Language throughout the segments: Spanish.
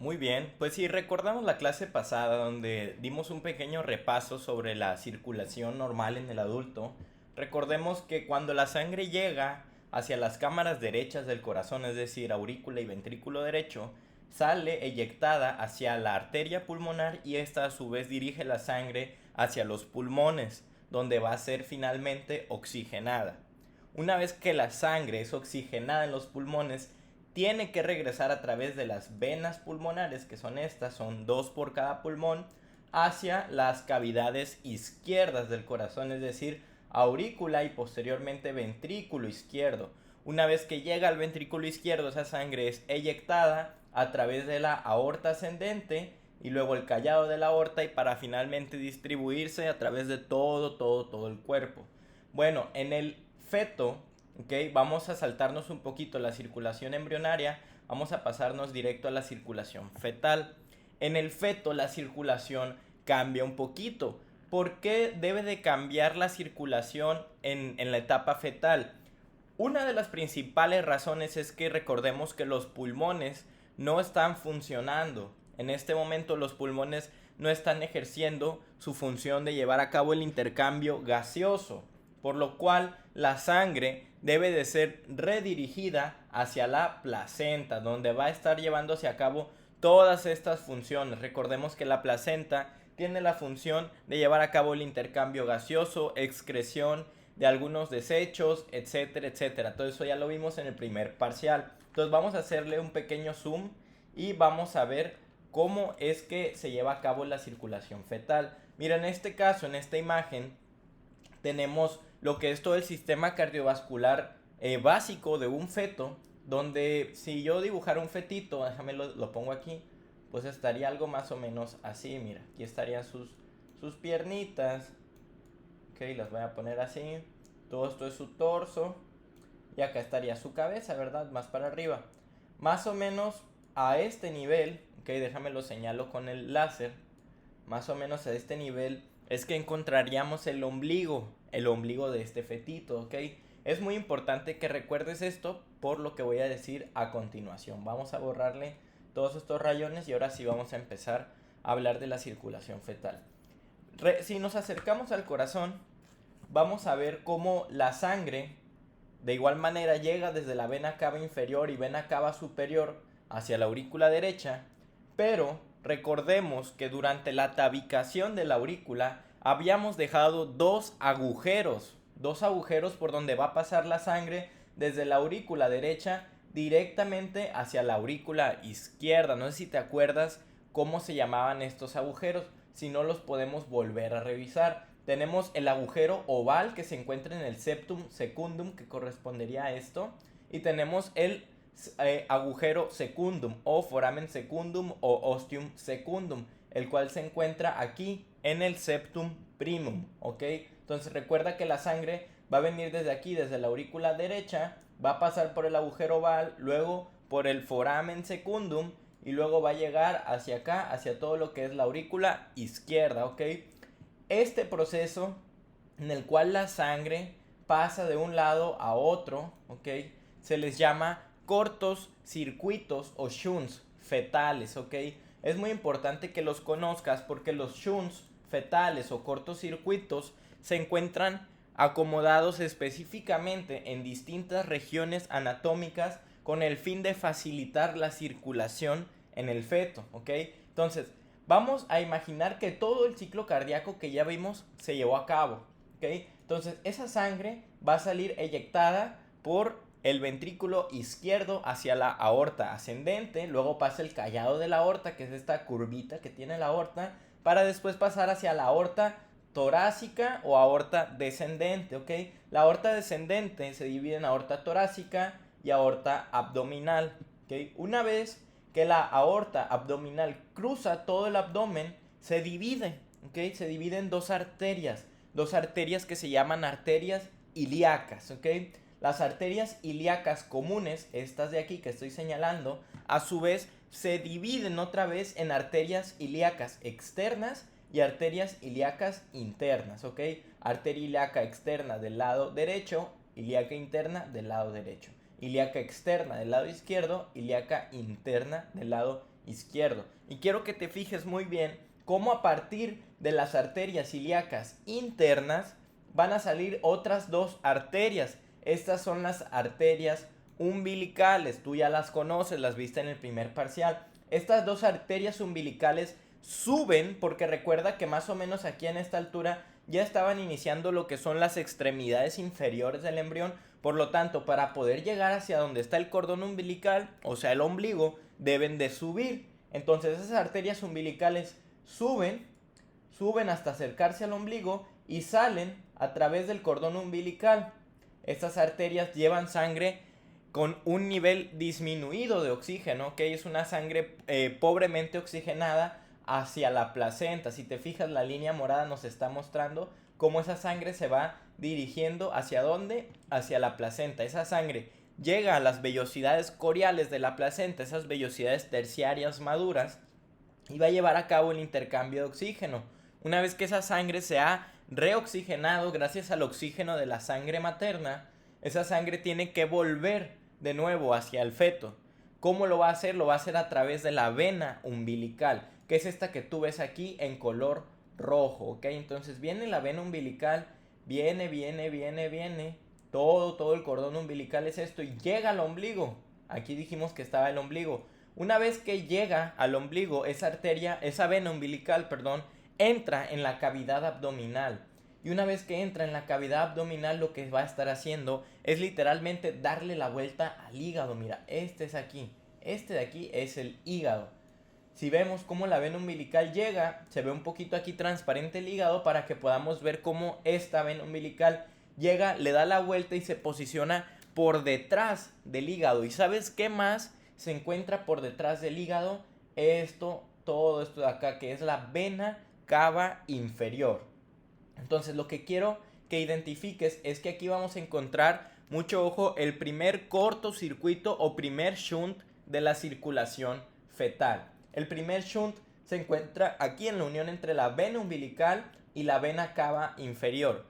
Muy bien, pues si recordamos la clase pasada donde dimos un pequeño repaso sobre la circulación normal en el adulto, recordemos que cuando la sangre llega hacia las cámaras derechas del corazón, es decir, aurícula y ventrículo derecho, sale eyectada hacia la arteria pulmonar y esta a su vez dirige la sangre hacia los pulmones, donde va a ser finalmente oxigenada. Una vez que la sangre es oxigenada en los pulmones, tiene que regresar a través de las venas pulmonares, que son estas, son dos por cada pulmón, hacia las cavidades izquierdas del corazón, es decir, aurícula y posteriormente ventrículo izquierdo. Una vez que llega al ventrículo izquierdo, esa sangre es eyectada a través de la aorta ascendente y luego el callado de la aorta y para finalmente distribuirse a través de todo el cuerpo. Bueno, en el feto, ¿ok? Vamos a saltarnos un poquito la circulación embrionaria, vamos a pasarnos directo a la circulación fetal. En el feto la circulación cambia un poquito. ¿Por qué debe de cambiar la circulación en la etapa fetal? Una de las principales razones es que recordemos que los pulmones no están funcionando. En este momento los pulmones no están ejerciendo su función de llevar a cabo el intercambio gaseoso, por lo cual la sangre debe de ser redirigida hacia la placenta, donde va a estar llevándose a cabo todas estas funciones. Recordemos que la placenta tiene la función de llevar a cabo el intercambio gaseoso, excreción de algunos desechos, etcétera, etcétera. Todo eso ya lo vimos en el primer parcial. Entonces vamos a hacerle un pequeño zoom y vamos a ver cómo es que se lleva a cabo la circulación fetal. Mira, en este caso, en esta imagen, tenemos lo que es todo el sistema cardiovascular básico de un feto, donde si yo dibujara un fetito, déjame lo pongo aquí, pues estaría algo más o menos así, mira, aquí estarían sus piernitas, ok, las voy a poner así, todo esto es su torso, y acá estaría su cabeza, ¿verdad? Más para arriba. Más o menos a este nivel, ok, déjame lo señalo con el láser, más o menos a este nivel es que encontraríamos el ombligo de este fetito, ¿ok? Es muy importante que recuerdes esto por lo que voy a decir a continuación. Vamos a borrarle todos estos rayones y ahora sí vamos a empezar a hablar de la circulación fetal. Si nos acercamos al corazón, vamos a ver cómo la sangre de igual manera llega desde la vena cava inferior y vena cava superior hacia la aurícula derecha, pero recordemos que durante la tabicación de la aurícula habíamos dejado dos agujeros por donde va a pasar la sangre desde la aurícula derecha directamente hacia la aurícula izquierda. No sé si te acuerdas cómo se llamaban estos agujeros, si no los podemos volver a revisar. Tenemos el agujero oval que se encuentra en el septum secundum, que correspondería a esto, y tenemos el agujero secundum o foramen secundum o ostium secundum, el cual se encuentra aquí en el septum primum, ¿ok? Entonces recuerda que la sangre va a venir desde aquí, desde la aurícula derecha, va a pasar por el agujero oval, luego por el foramen secundum y luego va a llegar hacia acá, hacia todo lo que es la aurícula izquierda, ¿ok? Este proceso en el cual la sangre pasa de un lado a otro, ¿ok? Se les llama cortos circuitos o shunts fetales, ¿ok? Es muy importante que los conozcas porque los shunts fetales o cortocircuitos se encuentran acomodados específicamente en distintas regiones anatómicas con el fin de facilitar la circulación en el feto, ¿ok? Entonces, vamos a imaginar que todo el ciclo cardíaco que ya vimos se llevó a cabo, ¿ok? Entonces, esa sangre va a salir eyectada por el ventrículo izquierdo hacia la aorta ascendente, luego pasa el callado de la aorta, que es esta curvita que tiene la aorta, para después pasar hacia la aorta torácica o aorta descendente, ¿ok? La aorta descendente se divide en aorta torácica y aorta abdominal, ¿ok? Una vez que la aorta abdominal cruza todo el abdomen, se divide, ¿ok? Se divide en dos arterias que se llaman arterias ilíacas, ¿ok? Las arterias ilíacas comunes, estas de aquí que estoy señalando, a su vez se dividen otra vez en arterias ilíacas externas y arterias ilíacas internas, ¿ok? Arteria ilíaca externa del lado derecho, ilíaca interna del lado derecho. Ilíaca externa del lado izquierdo, ilíaca interna del lado izquierdo. Y quiero que te fijes muy bien cómo a partir de las arterias ilíacas internas van a salir otras dos arterias. Estas son las arterias umbilicales. Tú ya las conoces, las viste en el primer parcial. Estas dos arterias umbilicales suben porque recuerda que más o menos aquí en esta altura ya estaban iniciando lo que son las extremidades inferiores del embrión. Por lo tanto, para poder llegar hacia donde está el cordón umbilical, o sea el ombligo, deben de subir. Entonces esas arterias umbilicales suben hasta acercarse al ombligo y salen a través del cordón umbilical. Estas arterias llevan sangre con un nivel disminuido de oxígeno, que es una sangre pobremente oxigenada hacia la placenta. Si te fijas, la línea morada nos está mostrando cómo esa sangre se va dirigiendo hacia dónde, hacia la placenta. Esa sangre llega a las vellosidades coriales de la placenta, esas vellosidades terciarias maduras, y va a llevar a cabo el intercambio de oxígeno. Una vez que esa sangre se ha reoxigenado gracias al oxígeno de la sangre materna, esa sangre tiene que volver de nuevo hacia el feto. ¿Cómo lo va a hacer? Lo va a hacer a través de la vena umbilical, que es esta que tú ves aquí en color rojo, ¿ok? Entonces viene la vena umbilical, viene, todo el cordón umbilical es esto y llega al ombligo. Aquí dijimos que estaba el ombligo. Una vez que llega al ombligo, esa vena umbilical, entra en la cavidad abdominal. Y una vez que entra en la cavidad abdominal, lo que va a estar haciendo es literalmente darle la vuelta al hígado. Mira, este es aquí. Este de aquí es el hígado. Si vemos cómo la vena umbilical llega, se ve un poquito aquí transparente el hígado para que podamos ver cómo esta vena umbilical llega, le da la vuelta y se posiciona por detrás del hígado. ¿Y sabes qué más se encuentra por detrás del hígado? Todo esto de acá, que es la vena cava inferior. Entonces lo que quiero que identifiques es que aquí vamos a encontrar, mucho ojo, el primer cortocircuito o primer shunt de la circulación fetal. El primer shunt se encuentra aquí en la unión entre la vena umbilical y la vena cava inferior.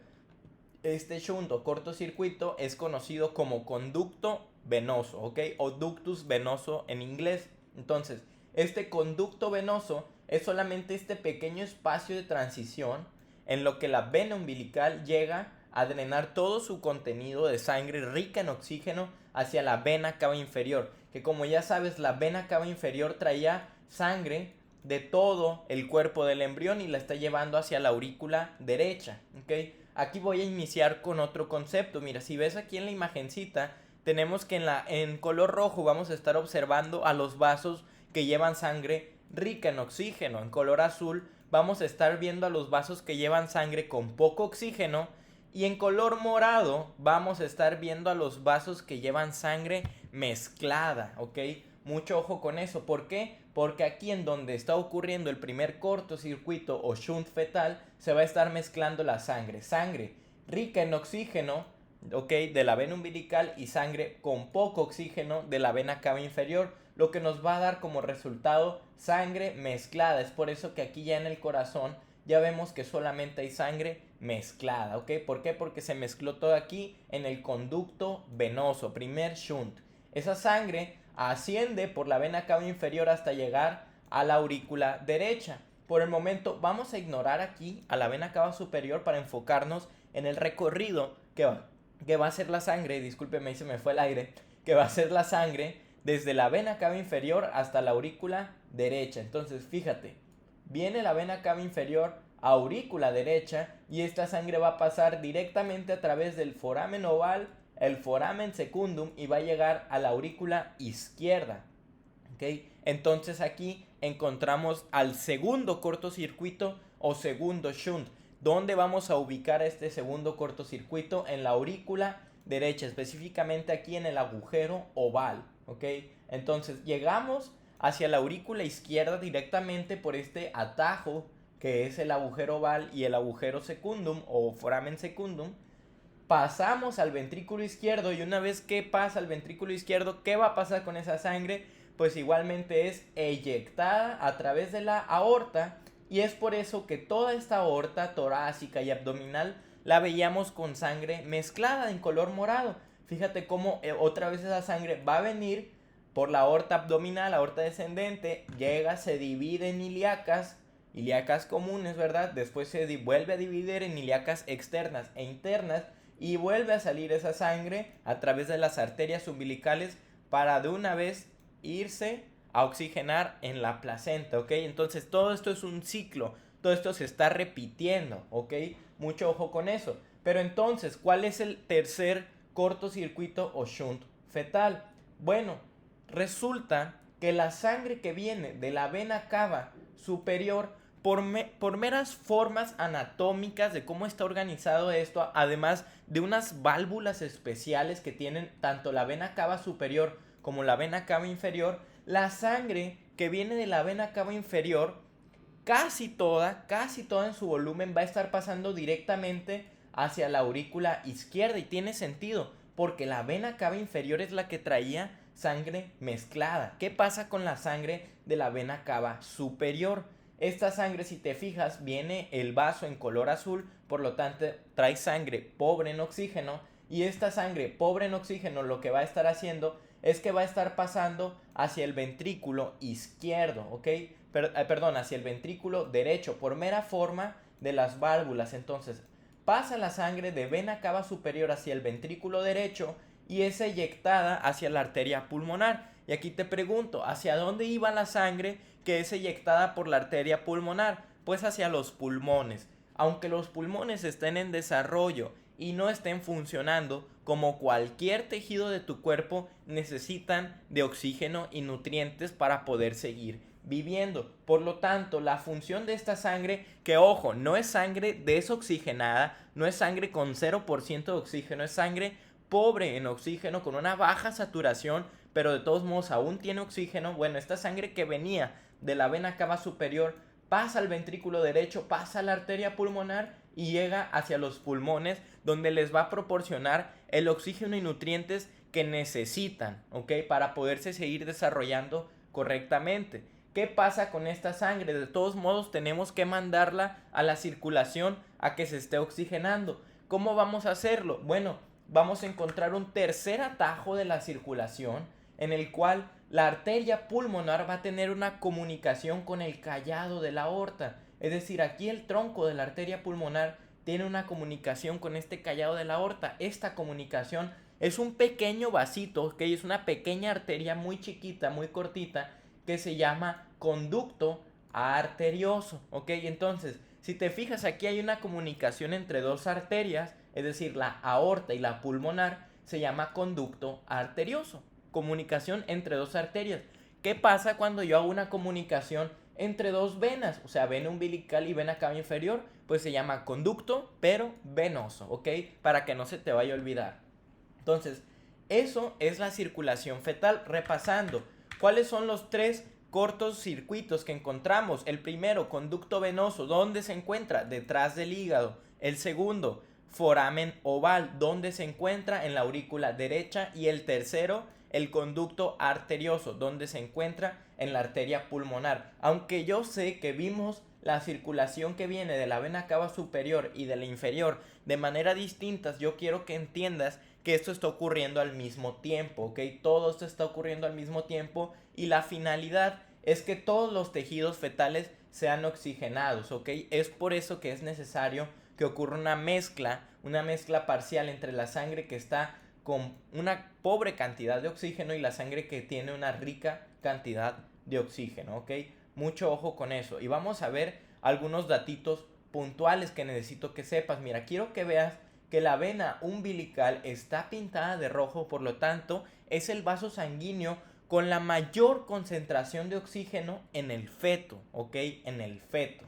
Este shunt o cortocircuito es conocido como conducto venoso, ¿ok? O ductus venoso en inglés. Entonces, este conducto venoso es solamente este pequeño espacio de transición en lo que la vena umbilical llega a drenar todo su contenido de sangre rica en oxígeno hacia la vena cava inferior, que como ya sabes, la vena cava inferior traía sangre de todo el cuerpo del embrión y la está llevando hacia la aurícula derecha, ¿ok? Aquí voy a iniciar con otro concepto. Mira, si ves aquí en la imagencita, tenemos que en color rojo vamos a estar observando a los vasos que llevan sangre rica en oxígeno. En color azul vamos a estar viendo a los vasos que llevan sangre con poco oxígeno. Y en color morado vamos a estar viendo a los vasos que llevan sangre mezclada, ¿ok? Mucho ojo con eso. ¿Por qué? Porque aquí en donde está ocurriendo el primer cortocircuito o shunt fetal, se va a estar mezclando la sangre. Sangre rica en oxígeno, ¿ok? De la vena umbilical y sangre con poco oxígeno de la vena cava inferior, lo que nos va a dar como resultado sangre mezclada. Es por eso que aquí ya en el corazón ya vemos que solamente hay sangre mezclada, ¿ok? ¿Por qué? Porque se mezcló todo aquí en el conducto venoso, primer shunt. Esa sangre asciende por la vena cava inferior hasta llegar a la aurícula derecha. Por el momento vamos a ignorar aquí a la vena cava superior para enfocarnos en el recorrido que va a ser la sangre, discúlpeme, se me fue el aire, que va a ser la sangre desde la vena cava inferior hasta la aurícula derecha. Entonces fíjate, viene la vena cava inferior a aurícula derecha y esta sangre va a pasar directamente a través del foramen oval, el foramen secundum y va a llegar a la aurícula izquierda, ¿ok? Entonces aquí encontramos al segundo cortocircuito o segundo shunt. ¿Dónde vamos a ubicar este segundo cortocircuito? En la aurícula derecha, específicamente aquí en el agujero oval, ¿ok? Entonces llegamos hacia la aurícula izquierda directamente por este atajo que es el agujero oval y el agujero secundum o foramen secundum. Pasamos al ventrículo izquierdo y una vez que pasa al ventrículo izquierdo, ¿qué va a pasar con esa sangre? Pues igualmente es eyectada a través de la aorta y es por eso que toda esta aorta torácica y abdominal la veíamos con sangre mezclada en color morado. Fíjate cómo otra vez esa sangre va a venir por la aorta abdominal, la aorta descendente, llega, se divide en ilíacas comunes, ¿verdad? Después se vuelve a dividir en ilíacas externas e internas y vuelve a salir esa sangre a través de las arterias umbilicales para de una vez irse a oxigenar en la placenta, ¿ok? Entonces todo esto es un ciclo, todo esto se está repitiendo, ¿ok? Mucho ojo con eso. Pero entonces, ¿cuál es el tercer cortocircuito o shunt fetal? Bueno, resulta que la sangre que viene de la vena cava superior, por meras formas anatómicas de cómo está organizado esto, además de unas válvulas especiales que tienen tanto la vena cava superior como la vena cava inferior, la sangre que viene de la vena cava inferior, casi toda en su volumen va a estar pasando directamente hacia la aurícula izquierda y tiene sentido porque la vena cava inferior es la que traía sangre mezclada. ¿Qué pasa con la sangre de la vena cava superior? Esta sangre, si te fijas, viene el vaso en color azul, por lo tanto trae sangre pobre en oxígeno y esta sangre pobre en oxígeno lo que va a estar haciendo es que va a estar pasando hacia el ventrículo izquierdo, ¿ok? Perdón, hacia el ventrículo derecho por mera forma de las válvulas. Entonces pasa la sangre de vena cava superior hacia el ventrículo derecho y es eyectada hacia la arteria pulmonar. Y aquí te pregunto, ¿hacia dónde iba la sangre que es eyectada por la arteria pulmonar? Pues hacia los pulmones. Aunque los pulmones estén en desarrollo y no estén funcionando, como cualquier tejido de tu cuerpo, necesitan de oxígeno y nutrientes para poder seguir viviendo. Por lo tanto, la función de esta sangre, que ojo, no es sangre desoxigenada, no es sangre con 0% de oxígeno, es sangre pobre en oxígeno, con una baja saturación, pero de todos modos aún tiene oxígeno. Bueno, esta sangre que venía de la vena cava superior pasa al ventrículo derecho, pasa a la arteria pulmonar y llega hacia los pulmones, donde les va a proporcionar el oxígeno y nutrientes que necesitan, ¿ok? Para poderse seguir desarrollando correctamente. ¿Qué pasa con esta sangre? De todos modos tenemos que mandarla a la circulación a que se esté oxigenando. ¿Cómo vamos a hacerlo? Bueno, vamos a encontrar un tercer atajo de la circulación en el cual la arteria pulmonar va a tener una comunicación con el cayado de la aorta. Es decir, aquí el tronco de la arteria pulmonar tiene una comunicación con este cayado de la aorta. Esta comunicación es un pequeño vasito, que es una pequeña arteria muy chiquita, muy cortita, que se llama conducto arterioso, ¿ok? Entonces, si te fijas, aquí hay una comunicación entre dos arterias, es decir, la aorta y la pulmonar, se llama conducto arterioso. Comunicación entre dos arterias. ¿Qué pasa cuando yo hago una comunicación entre dos venas? O sea, vena umbilical y vena cava inferior, pues se llama conducto, pero venoso, ¿ok? Para que no se te vaya a olvidar. Entonces, eso es la circulación fetal. Repasando, ¿cuáles son los tres cortos circuitos que encontramos? El primero, conducto venoso, ¿dónde se encuentra? Detrás del hígado. El segundo, foramen oval, ¿dónde se encuentra? En la aurícula derecha. Y el tercero, el conducto arterioso, ¿dónde se encuentra? En la arteria pulmonar. Aunque yo sé que vimos la circulación que viene de la vena cava superior y de la inferior de manera distintas, yo quiero que entiendas que esto está ocurriendo al mismo tiempo, ¿ok? Todo esto está ocurriendo al mismo tiempo y la finalidad es que todos los tejidos fetales sean oxigenados, ¿ok? Es por eso que es necesario que ocurra una mezcla parcial entre la sangre que está con una pobre cantidad de oxígeno y la sangre que tiene una rica cantidad de oxígeno, ¿ok? Mucho ojo con eso. Y vamos a ver algunos datitos puntuales que necesito que sepas. Mira, quiero que veas que la vena umbilical está pintada de rojo, por lo tanto, es el vaso sanguíneo con la mayor concentración de oxígeno en el feto, ¿ok? En el feto.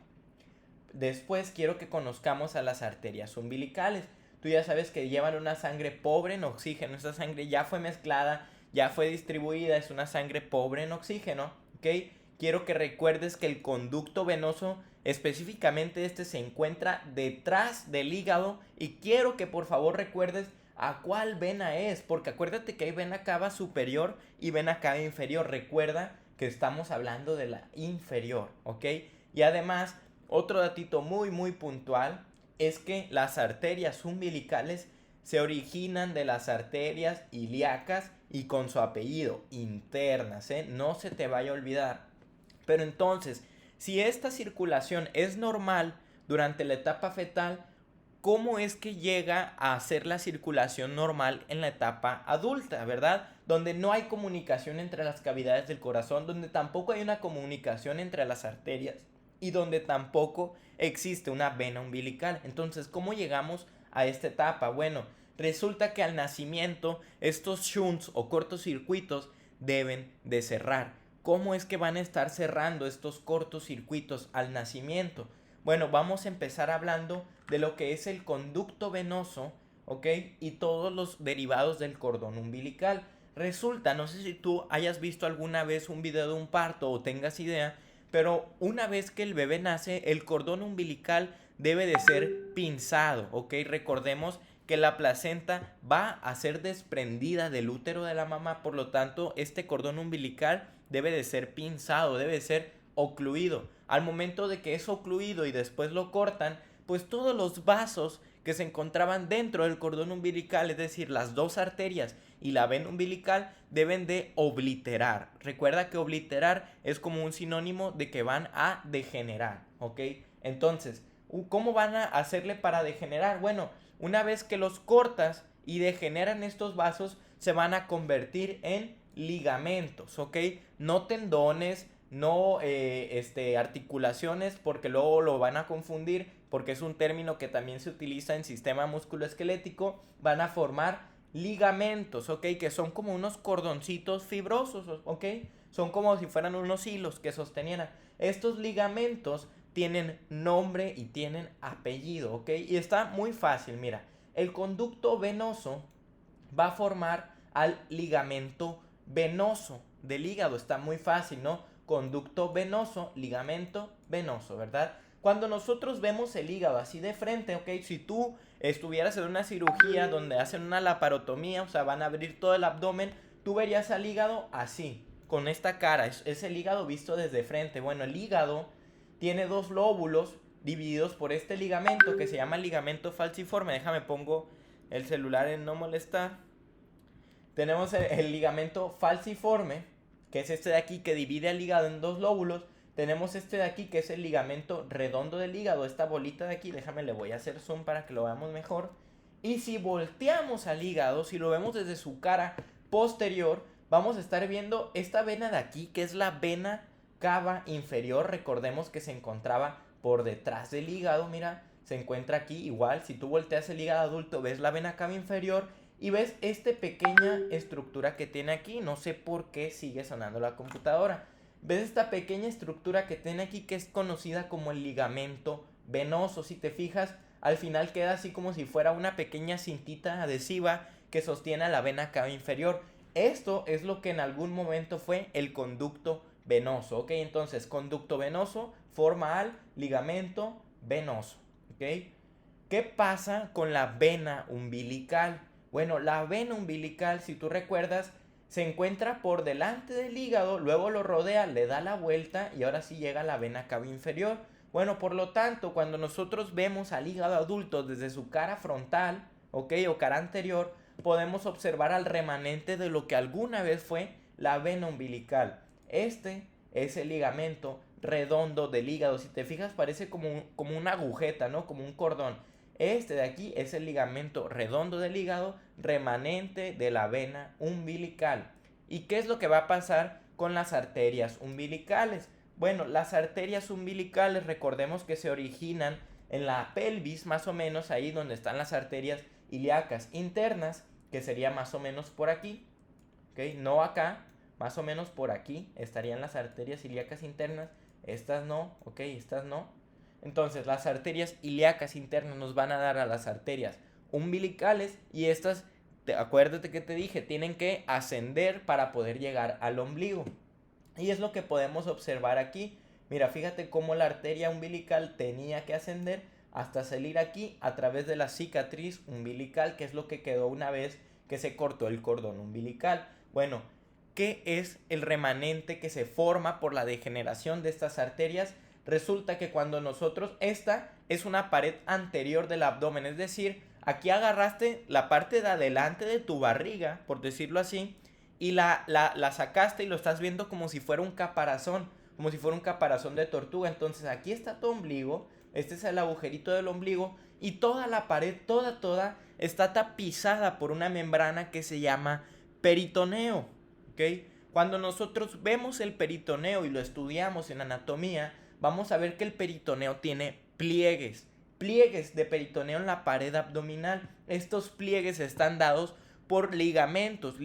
Después quiero que conozcamos a las arterias umbilicales. Tú ya sabes que llevan una sangre pobre en oxígeno. Esa sangre ya fue mezclada, ya fue distribuida, es una sangre pobre en oxígeno, ¿ok? Quiero que recuerdes que el conducto venoso, específicamente este, se encuentra detrás del hígado y quiero que por favor recuerdes a cuál vena es, porque acuérdate que hay vena cava superior y vena cava inferior. Recuerda que estamos hablando de la inferior, ¿ok? Y además, otro datito muy puntual es que las arterias umbilicales se originan de las arterias ilíacas y con su apellido, internas, no se te vaya a olvidar. Pero entonces, si esta circulación es normal durante la etapa fetal, ¿cómo es que llega a ser la circulación normal en la etapa adulta, verdad? Donde no hay comunicación entre las cavidades del corazón, donde tampoco hay una comunicación entre las arterias y donde tampoco existe una vena umbilical. Entonces, ¿cómo llegamos a esta etapa? Bueno, resulta que al nacimiento estos shunts o cortocircuitos deben de cerrar. ¿Cómo es que van a estar cerrando estos cortocircuitos al nacimiento? Bueno, vamos a empezar hablando de lo que es el conducto venoso, ¿ok? Y todos los derivados del cordón umbilical. Resulta, no sé si tú hayas visto alguna vez un video de un parto o tengas idea, pero una vez que el bebé nace, el cordón umbilical debe de ser pinzado, ¿ok? Recordemos que la placenta va a ser desprendida del útero de la mamá, por lo tanto, este cordón umbilical debe de ser pinzado, debe de ser ocluido. Al momento de que es ocluido y después lo cortan, pues todos los vasos que se encontraban dentro del cordón umbilical, es decir, las dos arterias y la vena umbilical, deben de obliterar. Recuerda que obliterar es como un sinónimo de que van a degenerar, ¿ok? Entonces, ¿cómo van a hacerle para degenerar? Bueno, una vez que los cortas y degeneran estos vasos, se van a convertir en ligamentos, ¿ok? No tendones, no articulaciones, porque luego lo van a confundir, porque es un término que también se utiliza en sistema musculoesquelético. Van a formar ligamentos, ¿ok? Que son como unos cordoncitos fibrosos, ¿ok? Son como si fueran unos hilos que sostenieran. Estos ligamentos tienen nombre y tienen apellido, ¿ok? Y está muy fácil, mira. El conducto venoso va a formar al ligamento venoso del hígado. Está muy fácil, ¿no? Conducto venoso, ligamento venoso, ¿verdad? Cuando nosotros vemos el hígado así de frente, ¿ok? Si tú estuvieras en una cirugía donde hacen una laparotomía, o sea, van a abrir todo el abdomen, tú verías al hígado así, con esta cara. Es el hígado visto desde frente. Bueno, el hígado tiene dos lóbulos divididos por este ligamento que se llama ligamento falciforme. Déjame pongo el celular en no molestar. Tenemos el ligamento falciforme, que es este de aquí que divide al hígado en dos lóbulos. Tenemos este de aquí que es el ligamento redondo del hígado, esta bolita de aquí. Déjame, le voy a hacer zoom para que lo veamos mejor. Y si volteamos al hígado, si lo vemos desde su cara posterior, vamos a estar viendo esta vena de aquí, que es la vena cava inferior. Recordemos que se encontraba por detrás del hígado, mira, se encuentra aquí igual. Si tú volteas el hígado adulto, ves la vena cava inferior y ves esta pequeña estructura que tiene aquí. No sé por qué sigue sonando la computadora. ¿Ves esta pequeña estructura que tiene aquí, que es conocida como el ligamento venoso? Si te fijas, al final queda así como si fuera una pequeña cintita adhesiva que sostiene a la vena cava inferior. Esto es lo que en algún momento fue el conducto venoso, ¿ok? Entonces, conducto venoso forma al ligamento venoso, ¿ok? ¿Qué pasa con la vena umbilical? Bueno, la vena umbilical, si tú recuerdas, se encuentra por delante del hígado, luego lo rodea, le da la vuelta y ahora sí llega a la vena cava inferior. Bueno, por lo tanto, cuando nosotros vemos al hígado adulto desde su cara frontal, ¿ok? O cara anterior, podemos observar al remanente de lo que alguna vez fue la vena umbilical. Este es el ligamento redondo del hígado. Si te fijas, parece como una agujeta, ¿no? Como un cordón. Este de aquí es el ligamento redondo del hígado, remanente de la vena umbilical. ¿Y qué es lo que va a pasar con las arterias umbilicales? Bueno, las arterias umbilicales, recordemos que se originan en la pelvis, más o menos ahí donde están las arterias ilíacas internas, que sería más o menos por aquí, ¿ok? No acá, más o menos por aquí estarían las arterias ilíacas internas. Estas no, ¿ok? Estas no. Entonces, las arterias ilíacas internas nos van a dar a las arterias umbilicales y estas, acuérdate que te dije, tienen que ascender para poder llegar al ombligo. Y es lo que podemos observar aquí. Mira, fíjate cómo la arteria umbilical tenía que ascender hasta salir aquí a través de la cicatriz umbilical, que es lo que quedó una vez que se cortó el cordón umbilical. Bueno, ¿qué es el remanente que se forma por la degeneración de estas arterias? Resulta que cuando nosotros, esta es una pared anterior del abdomen, es decir, aquí agarraste la parte de adelante de tu barriga, por decirlo así, y la sacaste y lo estás viendo como si fuera un caparazón, como si fuera un caparazón de tortuga. Entonces aquí está tu ombligo, este es el agujerito del ombligo, y toda la pared, toda, está tapizada por una membrana que se llama peritoneo, ¿ok? Cuando nosotros vemos el peritoneo y lo estudiamos en anatomía, vamos a ver que el peritoneo tiene pliegues de peritoneo en la pared abdominal. Estos pliegues están dados por ligamentos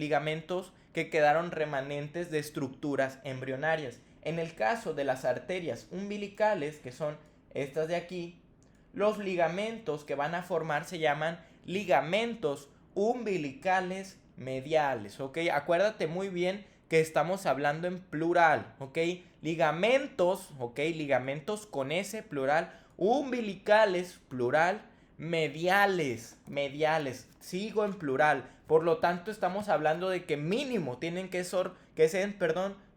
que quedaron remanentes de estructuras embrionarias. En el caso de las arterias umbilicales, que son estas de aquí, los ligamentos que van a formar se llaman ligamentos umbilicales mediales, ¿ok? Acuérdate muy bien que estamos hablando en plural, ¿ok? Ligamentos, ¿ok? Ligamentos con S, plural, umbilicales, plural, mediales, sigo en plural. Por lo tanto, estamos hablando de que mínimo tienen que ser,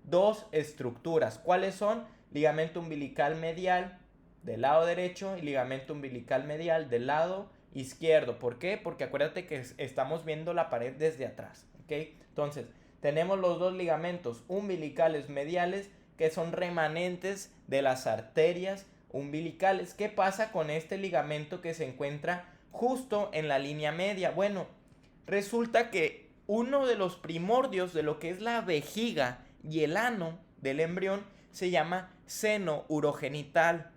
dos estructuras. ¿Cuáles son? Ligamento umbilical medial del lado derecho y ligamento umbilical medial del lado izquierdo. ¿Por qué? Porque acuérdate que estamos viendo la pared desde atrás, ¿ok? Entonces, tenemos los dos ligamentos umbilicales mediales que son remanentes de las arterias umbilicales. ¿Qué pasa con este ligamento que se encuentra justo en la línea media? Bueno, resulta que uno de los primordios de lo que es la vejiga y el ano del embrión se llama seno urogenital.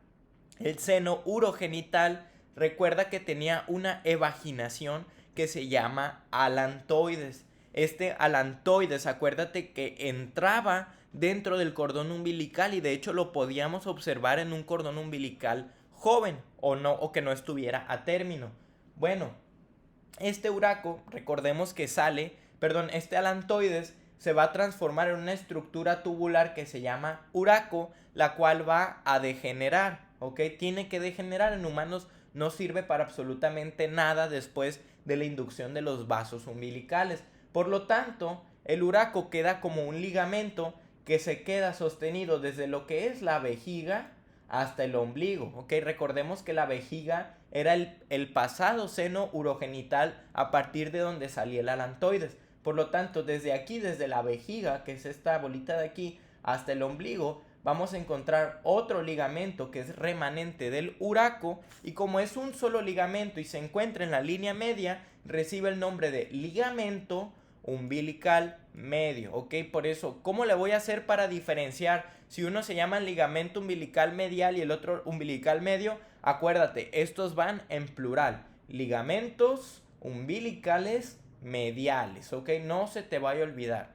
El seno urogenital, recuerda que tenía una evaginación que se llama alantoides. Este alantoides, acuérdate que entraba dentro del cordón umbilical y de hecho lo podíamos observar en un cordón umbilical joven o que no estuviera a término. Bueno, este uraco, recordemos que este alantoides se va a transformar en una estructura tubular que se llama uraco, la cual va a degenerar, ¿ok? Tiene que degenerar. En humanos no sirve para absolutamente nada después de la inducción de los vasos umbilicales. Por lo tanto, el uraco queda como un ligamento que se queda sostenido desde lo que es la vejiga hasta el ombligo, ¿ok? Recordemos que la vejiga era el pasado seno urogenital a partir de donde salía el alantoides. Por lo tanto, desde aquí, desde la vejiga, que es esta bolita de aquí, hasta el ombligo, vamos a encontrar otro ligamento que es remanente del uraco, y como es un solo ligamento y se encuentra en la línea media, recibe el nombre de ligamento umbilical medio, ¿ok? Por eso, ¿cómo le voy a hacer para diferenciar si uno se llama ligamento umbilical medial y el otro umbilical medio? Acuérdate, estos van en plural, ligamentos umbilicales mediales, ¿ok? No se te vaya a olvidar.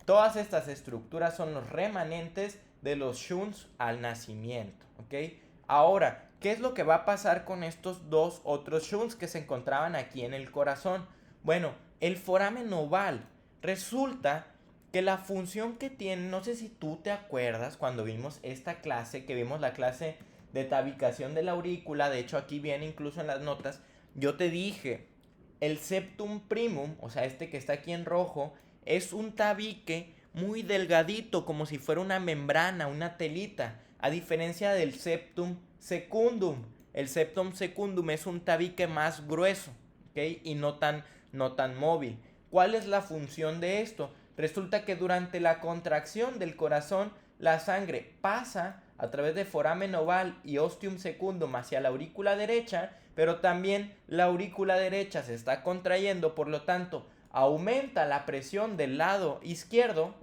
Todas estas estructuras son los remanentes de los shunts al nacimiento, ¿ok? Ahora, ¿qué es lo que va a pasar con estos dos otros shunts que se encontraban aquí en el corazón? Bueno, el foramen oval. Resulta que la función que tiene, no sé si tú te acuerdas cuando vimos esta clase, que vimos la clase de tabicación de la aurícula, de hecho aquí viene incluso en las notas, yo te dije, el septum primum, o sea, este que está aquí en rojo, es un tabique muy delgadito, como si fuera una membrana, una telita, a diferencia del septum secundum. El septum secundum es un tabique más grueso, ¿ok? Y no tan móvil. ¿Cuál es la función de esto? Resulta que durante la contracción del corazón, la sangre pasa a través de foramen oval y ostium secundum hacia la aurícula derecha, pero también la aurícula derecha se está contrayendo, por lo tanto, aumenta la presión del lado izquierdo,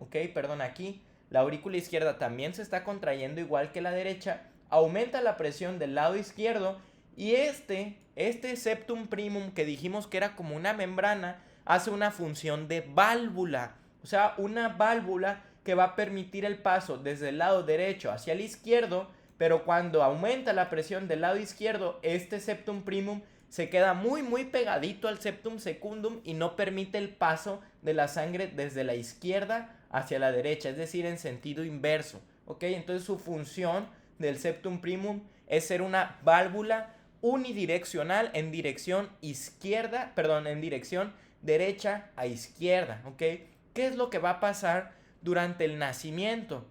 aquí, la aurícula izquierda también se está contrayendo igual que la derecha, aumenta la presión del lado izquierdo y este septum primum que dijimos que era como una membrana, hace una función de válvula, o sea, una válvula que va a permitir el paso desde el lado derecho hacia el izquierdo, pero cuando aumenta la presión del lado izquierdo, este septum primum se queda muy pegadito al septum secundum y no permite el paso de la sangre desde la izquierda hacia la derecha, es decir, en sentido inverso, ¿ok? Entonces su función del septum primum es ser una válvula unidireccional en dirección derecha a izquierda, ¿ok? ¿Qué es lo que va a pasar durante el nacimiento?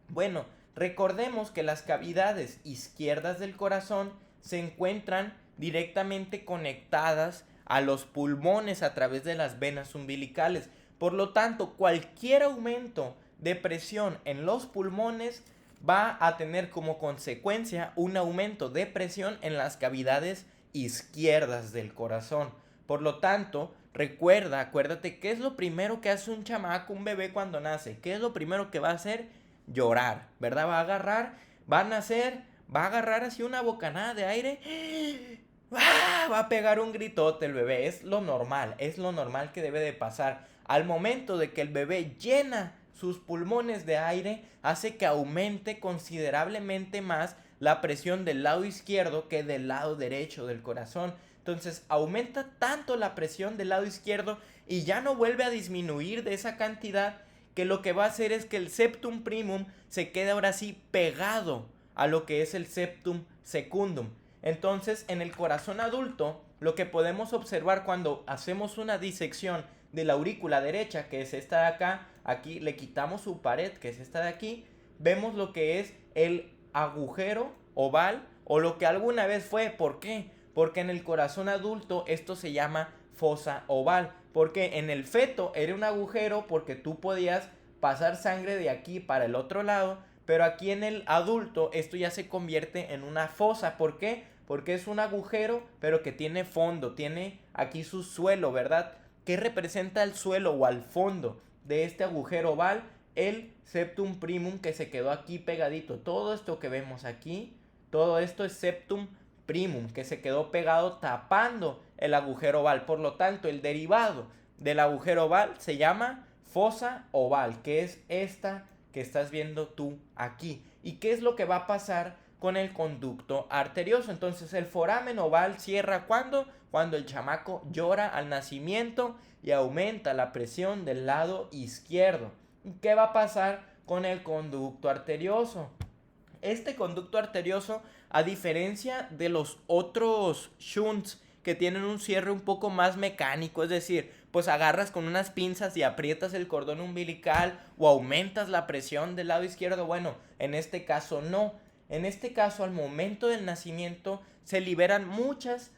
Bueno, recordemos que las cavidades izquierdas del corazón se encuentran directamente conectadas a los pulmones a través de las venas umbilicales. Por lo tanto, cualquier aumento de presión en los pulmones va a tener como consecuencia un aumento de presión en las cavidades izquierdas del corazón. Por lo tanto, acuérdate, ¿qué es lo primero que hace un chamaco, un bebé cuando nace? ¿Qué es lo primero que va a hacer? Llorar, ¿verdad? Va a nacer, va a agarrar así una bocanada de aire, va a pegar un gritote el bebé. Es lo normal que debe de pasar. Al momento de que el bebé llena sus pulmones de aire, hace que aumente considerablemente más la presión del lado izquierdo que del lado derecho del corazón. Entonces aumenta tanto la presión del lado izquierdo y ya no vuelve a disminuir de esa cantidad, que lo que va a hacer es que el septum primum se quede ahora sí pegado a lo que es el septum secundum. Entonces, en el corazón adulto, lo que podemos observar cuando hacemos una disección de la aurícula derecha, que es esta de acá, aquí le quitamos su pared, que es esta de aquí, vemos lo que es el agujero oval, o lo que alguna vez fue. ¿Por qué? Porque en el corazón adulto esto se llama fosa oval, porque en el feto era un agujero porque tú podías pasar sangre de aquí para el otro lado, pero aquí en el adulto esto ya se convierte en una fosa. ¿Por qué? Porque es un agujero pero que tiene fondo, tiene aquí su suelo, ¿verdad? ¿Qué representa el suelo o al fondo de este agujero oval? El septum primum, que se quedó aquí pegadito. Todo esto que vemos aquí, todo esto es septum primum, que se quedó pegado tapando el agujero oval. Por lo tanto, el derivado del agujero oval se llama fosa oval, que es esta que estás viendo tú aquí. ¿Y qué es lo que va a pasar con el conducto arterioso? Entonces, el foramen oval cierra ¿cuándo? Cuando el chamaco llora al nacimiento y aumenta la presión del lado izquierdo. ¿Y qué va a pasar con el conducto arterioso? Este conducto arterioso, a diferencia de los otros shunts que tienen un cierre un poco más mecánico, es decir, pues agarras con unas pinzas y aprietas el cordón umbilical o aumentas la presión del lado izquierdo, bueno, en este caso no. En este caso, al momento del nacimiento se liberan muchas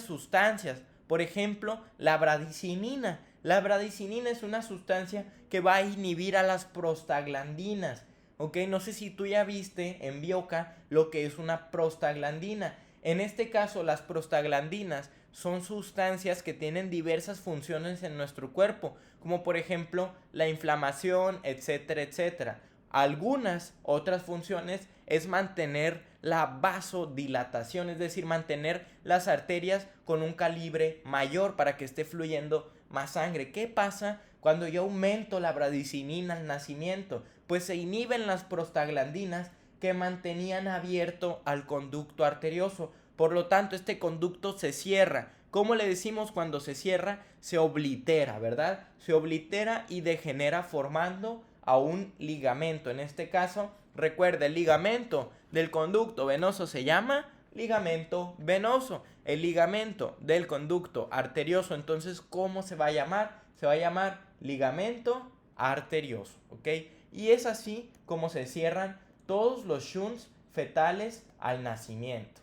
sustancias. Por ejemplo, la bradicinina. La bradicinina es una sustancia que va a inhibir a las prostaglandinas. ¿Ok? No sé si tú ya viste en Bioca lo que es una prostaglandina. En este caso, las prostaglandinas son sustancias que tienen diversas funciones en nuestro cuerpo, como por ejemplo la inflamación, etcétera, etcétera. Algunas otras funciones es mantener la vasodilatación, es decir, mantener las arterias con un calibre mayor para que esté fluyendo más sangre. ¿Qué pasa cuando yo aumento la bradicinina al nacimiento? Pues se inhiben las prostaglandinas que mantenían abierto al conducto arterioso. Por lo tanto, este conducto se cierra. ¿Cómo le decimos cuando se cierra? Se oblitera, ¿verdad? Se oblitera y degenera formando a un ligamento. En este caso, recuerda, el ligamento del conducto venoso se llama ligamento venoso. El ligamento del conducto arterioso, entonces, ¿cómo se va a llamar? Se va a llamar ligamento arterioso, ¿ok? Y es así como se cierran todos los shunts fetales al nacimiento.